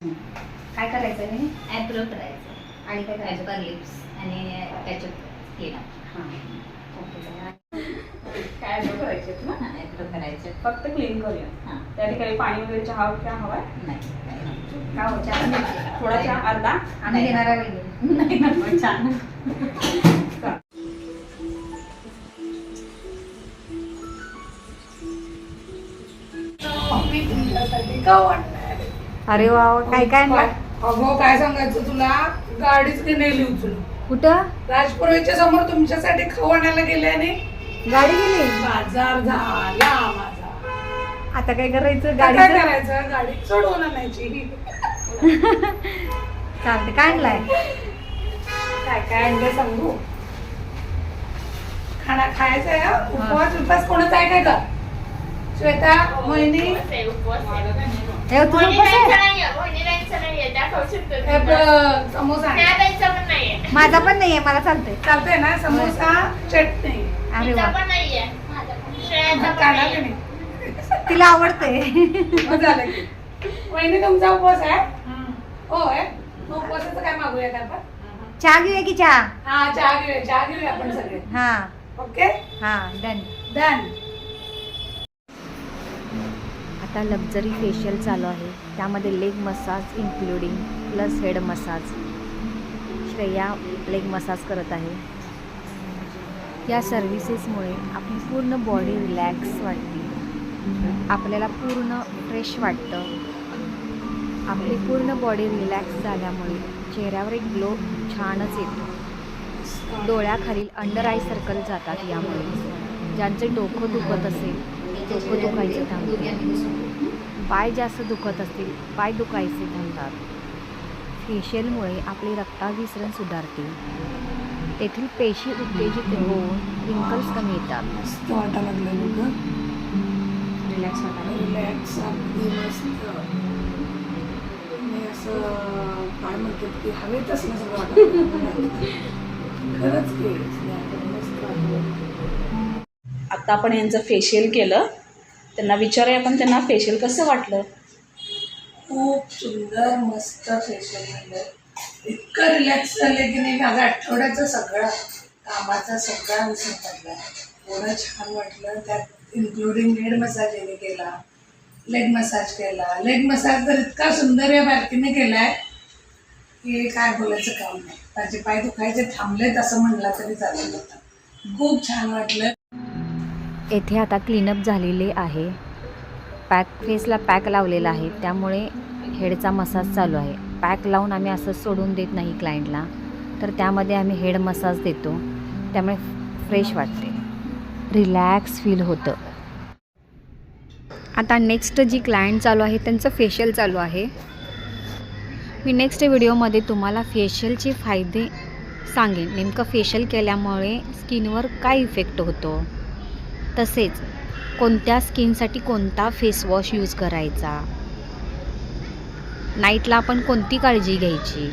काय करायचं आहे? ॲब्रो करायचं आणि काय करायचं? ॲपर लिप्स आणि त्याच्यात क्लीनअप. हां ओके. काय ॲब्रो करायचे आहेत ना? ॲब्रो करायचे. फक्त क्लीन करूया. हां. त्या ठिकाणी पाणी वगैरे चहा हवा आहे? नाही का हो चहा? थोडा चहा अर्धा आम्ही घेणार आहे. नाही नको चहा. मी तुमच्यासाठी का वाटणार? अरे वा काय काय आणलं? अगो काय सांगायचं तुला, गाडीच नेली उचलून कुठं राजपुरोहितच्या समोर तुमच्यासाठी खाऊ आणायला गेले आणि गाडी गेली? बाजार झाला माझा. आता काय करायचं? काय गाडी करायचं? गाडी सोडवून आणायची. चालते. काय आणलाय? काय काय आणलं सांगू? खाना खायचा आहे हा? उपवास कोणाचा आहे काय का? श्वेता मोहिनी हे तुझं उपवास आहे? समोसा माझा पण नाहीये, मला चालतंय. चालतंय ना? समोसा चटणी अरे वा काढा की नाही? तिला आवडते. मग झालं की. वहिनी तुमचा उपवास आहे? होय. मग उपवासाचं काय मागूया का आपण? चहा घेऊया की चहा? हा चहा घेऊया आपण सगळे. हा ओके हा डन. डन. आता लक्झरी फेशियल चालू आहे, त्यामध्ये leg massage including plus head massage. Shreya leg massage करत आहे. या सर्व्हिसेसमुळे आपली पूर्ण बॉडी रिलॅक्स वाटते, आपल्याला पूर्ण फ्रेश वाटतं. आपली पूर्ण बॉडी रिलॅक्स झाल्यामुळे चेहऱ्यावर एक ग्लो छानच येतो. डोळ्याखालील अंडर आय सर्कल जातात. यामुळे ज्यांचे डोकं दुखत असेल डोकं दुखायचे थांबते, पाय जास्त दुखत असतील पाय दुखायचे थांबतात. फेशियलमुळे आपले रक्ताभिसरण सुधारते, तेथील पेशी उत्तेजित होऊन रिंकल्स कमी येतात. मस्त वाटायला लागलं बघ. रिलॅक्स वाटायला. रिलॅक्स अगदी मस्त. मी असं काय म्हणतात की हवेतच नसं वाटत. खरंच की मस्त वाटलं. आता आपण यांचं फेशियल केलं, त्यांना विचारूया आपण त्यांना फेशियल कसं वाटलं. खूप सुंदर मस्त फेशियल झालं. इतकं रिलॅक्स झालं की नाही, माझा आठवड्याचा सगळा कामाचा सगळा विसर पडला. एवढं छान वाटलं. त्यात इन्क्लुडिंग हेड मसाज याने केला, लेग मसाज केला. लेग मसाज तर इतका सुंदर या बारकीने केला आहे की काय बोलायचं काम नाही. माझे पाय दुखायचे थांबलेत असं म्हणला तरी चालेल होतं. खूप छान वाटलं. येथे आता क्लीनअप झालेले आहे. फेसला पॅक लावलेला आहे, त्यामुळे हेडचा मसाज चालू आहे. पॅक लावून आम्ही असं सोडून देत नाही क्लायंटला, तर त्यामध्ये आम्ही हेड मसाज देतो. त्यामुळे फ्रेश वाटते, रिलॅक्स फील होतं. आता नेक्स्ट जी क्लायंट चालू आहे त्यांचं फेशियल चालू आहे. मी नेक्स्ट व्हिडिओमध्ये तुम्हाला फेशियलचे फायदे सांगेन. नेमकं फेशियल केल्यामुळे स्किनवर काय इफेक्ट होतो, तसेच कोणत्या स्किनसाठी कोणता फेसवॉश यूज करायचा, नाईटला आपण कोणती काळजी घ्यायची,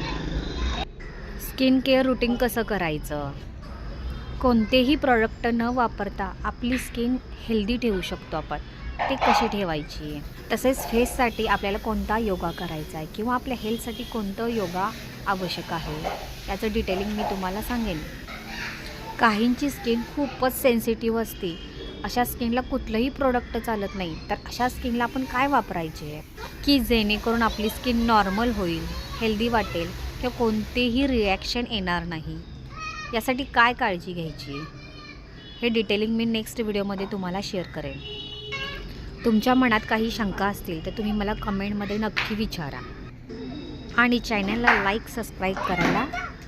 स्किन केअर रुटीन कसं करायचं, कोणतेही प्रॉडक्ट न वापरता आपली स्किन हेल्दी ठेवू शकतो आपण, ते कशी ठेवायची, तसेच फेससाठी आपल्याला कोणता योगा करायचा आहे किंवा आपल्या हेल्थसाठी कोणतं योगा आवश्यक आहे, याचं डिटेलिंग मी तुम्हाला सांगेन. काहींची स्किन खूपच सेन्सिटिव्ह असते, अशा स्किनला कुठलंही प्रोडक्ट चालत नाही. तर अशा स्किनला आपण काय वापरायचे की जेणेकरून आपली स्किन नॉर्मल होईल, हेल्दी वाटेल किंवा कोणतेही रिॲक्शन येणार नाही, यासाठी काय काळजी घ्यायची, हे डिटेलिंग मी नेक्स्ट व्हिडिओमध्ये तुम्हाला शेअर करेन. तुमच्या मनात काही शंका असतील तर तुम्ही मला कमेंटमध्ये नक्की विचारा आणि चॅनलला लाईक सबस्क्राईब करायला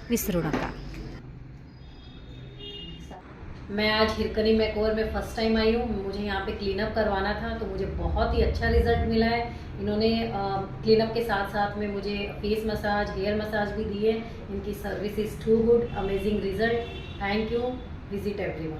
विसरू नका. मैं आज हिरकनी मेकओवर में फ़र्स्ट टाइम आई हूँ. मुझे यहाँ पे क्लीनअप करवाना था, तो मुझे बहुत ही अच्छा रिज़ल्ट मिला है. इन्होंने क्लीनअप के साथ साथ में मुझे फेस मसाज, हेयर मसाज भी दी है. इनकी service is too good, amazing result. Thank you. Visit everyone.